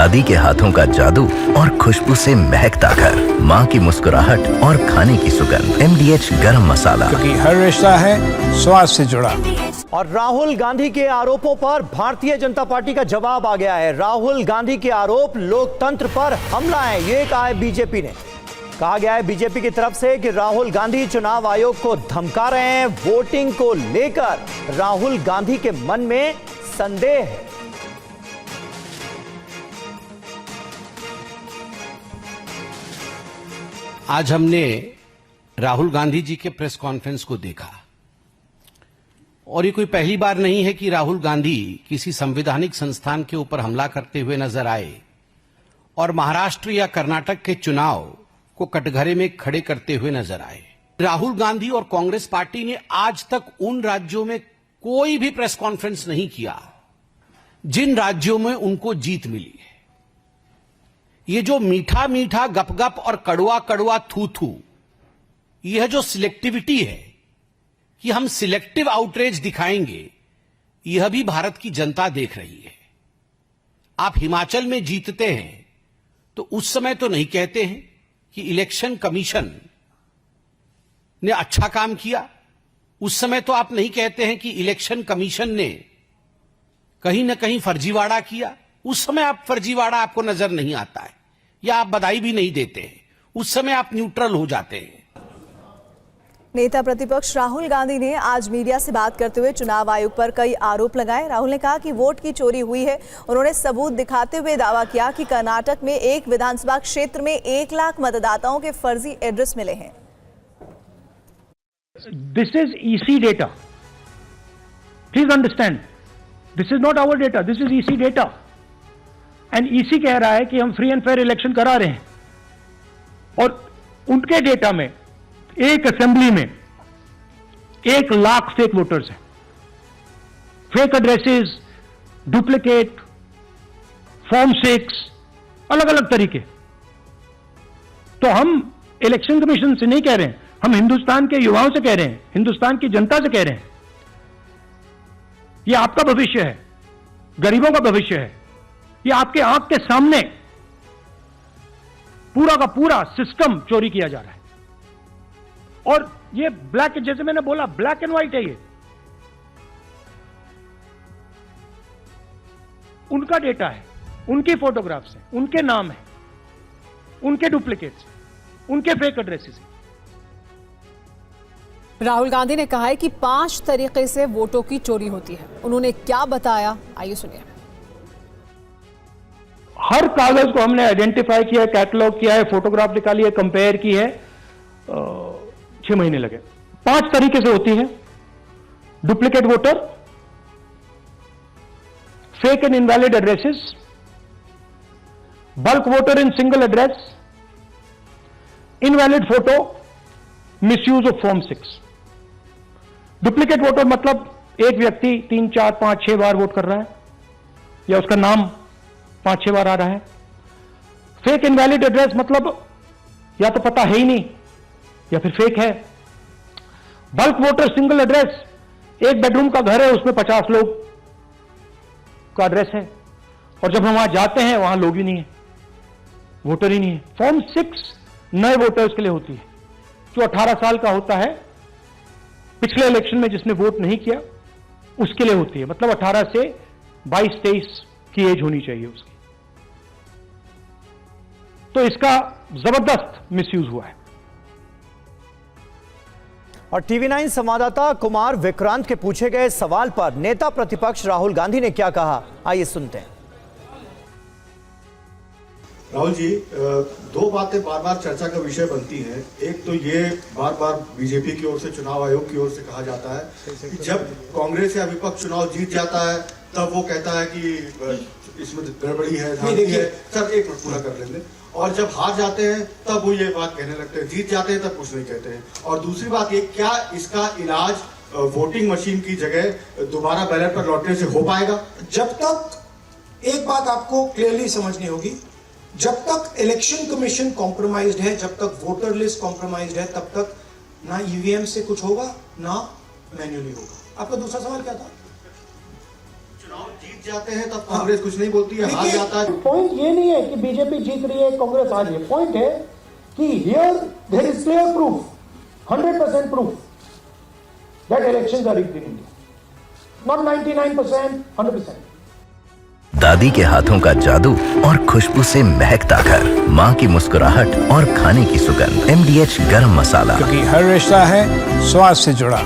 दादी के हाथों का जादू और खुशबू से महकता घर, माँ की मुस्कुराहट और खाने की सुगंध। MDH गरम मसाला, क्योंकि हर रिश्ता है स्वाद से जुड़ा। और राहुल गांधी के आरोपों पर भारतीय जनता पार्टी का जवाब आ गया है। राहुल गांधी के आरोप लोकतंत्र पर हमला है, ये कहा है बीजेपी ने। कहा गया है बीजेपी की तरफ से कि राहुल गांधी चुनाव आयोग को धमका रहे हैं। वोटिंग को लेकर राहुल गांधी के मन में संदेह है। आज हमने राहुल गांधी जी के प्रेस कॉन्फ्रेंस को देखा और ये कोई पहली बार नहीं है कि राहुल गांधी किसी संवैधानिक संस्थान के ऊपर हमला करते हुए नजर आए और महाराष्ट्र या कर्नाटक के चुनाव को कटघरे में खड़े करते हुए नजर आए। राहुल गांधी और कांग्रेस पार्टी ने आज तक उन राज्यों में कोई भी प्रेस कॉन्फ्रेंस नहीं किया जिन राज्यों में उनको जीत मिली है। ये जो मीठा मीठा गपगप और कड़वा कड़वा थू थू, यह जो सिलेक्टिविटी है कि हम सिलेक्टिव आउटरीच दिखाएंगे, यह भी भारत की जनता देख रही है। आप हिमाचल में जीतते हैं तो उस समय तो नहीं कहते हैं कि इलेक्शन कमीशन ने अच्छा काम किया, उस समय तो आप नहीं कहते हैं कि इलेक्शन कमीशन ने कहीं ना कहीं फर्जीवाड़ा किया, उस समय आप फर्जीवाड़ा आपको नजर नहीं आता है या आप बधाई भी नहीं देते हैं, उस समय आप न्यूट्रल हो जाते हैं। नेता प्रतिपक्ष राहुल गांधी ने आज मीडिया से बात करते हुए चुनाव आयोग पर कई आरोप लगाए। राहुल ने कहा कि वोट की चोरी हुई है। उन्होंने सबूत दिखाते हुए दावा किया कि कर्नाटक में एक विधानसभा क्षेत्र में 1 लाख मतदाताओं के फर्जी एड्रेस मिले हैं। This is EC data. Please understand. This is not our data. This is EC data. And EC कह रहा है कि हम फ्री एंड फेयर इलेक्शन करा रहे हैं और उनके डेटा में एक असेंबली में 1 लाख फेक वोटर्स हैं, फेक एड्रेसेस, डुप्लीकेट, फॉर्म 6, अलग अलग तरीके। तो हम इलेक्शन कमीशन से नहीं कह रहे हैं, हम हिंदुस्तान के युवाओं से कह रहे हैं, हिंदुस्तान की जनता से कह रहे हैं। यह आपका भविष्य है, गरीबों का भविष्य है। यह आपके आंख के सामने पूरा का पूरा सिस्टम चोरी किया जा रहा है और ये ब्लैक, जैसे मैंने बोला, ब्लैक एंड व्हाइट है। ये उनका डेटा है, उनकी फोटोग्राफ्स हैं, उनके नाम है, उनके डुप्लीकेट्स, उनके फेक एड्रेसेस हैं। राहुल गांधी ने कहा है कि 5 तरीके से वोटों की चोरी होती है। उन्होंने क्या बताया, आइए सुनिए। हर कागज को हमने आइडेंटिफाई किया, कैटलॉग किया है, फोटोग्राफ निकाली है, कंपेयर की है। 6 महीने लगे। 5 तरीके से होती है: duplicate voter, fake and invalid addresses, bulk voter in single address, invalid photo, misuse of form 6। Duplicate voter मतलब एक व्यक्ति 3, 4, 5, 6 बार वोट कर रहा है या उसका नाम 5-6 बार आ रहा है। फेक इनवैलिड एड्रेस मतलब या तो पता है ही नहीं या फिर फेक है। बल्क वोटर सिंगल एड्रेस, एक बेडरूम का घर है, उसमें 50 लोग का एड्रेस है और जब हम वहां जाते हैं वहां लोग ही नहीं है, वोटर ही नहीं है। फॉर्म 6 नए वोटर्स के लिए होती है, जो 18 साल का होता है, पिछले इलेक्शन में जिसने वोट नहीं किया उसके लिए होती है। मतलब 18 से 22-23 की एज होनी चाहिए उसकी। तो इसका जबरदस्त मिसयूज हुआ है। और TV9 संवाददाता कुमार विक्रांत के पूछे गए सवाल पर नेता प्रतिपक्ष राहुल गांधी ने क्या कहा, आइए सुनते हैं। राहुल जी, 2 बातें बार बार चर्चा का विषय बनती हैं। एक तो ये बार बार बीजेपी की ओर से, चुनाव आयोग की ओर से कहा जाता है कि जब कांग्रेस या विपक्ष चुनाव जीत जाता है तब वो कहता है कि इसमें गड़बड़ी है, धांधली है। सर, एक मिनट पूरा कर लेंगे। और जब हार जाते हैं तब वो ये बात कहने लगते हैं, जीत जाते हैं तब कुछ नहीं कहते हैं। और दूसरी बात, ये क्या इसका इलाज वोटिंग मशीन की जगह दोबारा बैलेट पर लौटने से हो पाएगा? जब तक एक बात आपको क्लियरली समझनी होगी, जब तक इलेक्शन कमीशन कॉम्प्रोमाइज्ड है, जब तक वोटर लिस्ट कॉम्प्रोमाइज्ड है, तब तक ना ईवीएम से कुछ होगा ना मैन्युअली होगा। आपका दूसरा सवाल क्या था? जीत जाते हैं तब कांग्रेस कुछ नहीं बोलती है, हार जाता है। पॉइंट ये नहीं है कि बीजेपी जीत रही है, कांग्रेस हार रही है। पॉइंट है कि here there is clear proof, 100% proof that elections are rigged in India, not 99%, 100%। दादी के हाथों का जादू और खुशबू से महकता घर, माँ की मुस्कुराहट और खाने की सुगंध, MDH गरम मसाला। क्योंकि हर रिश्ता है स्वाद से जुड़ा।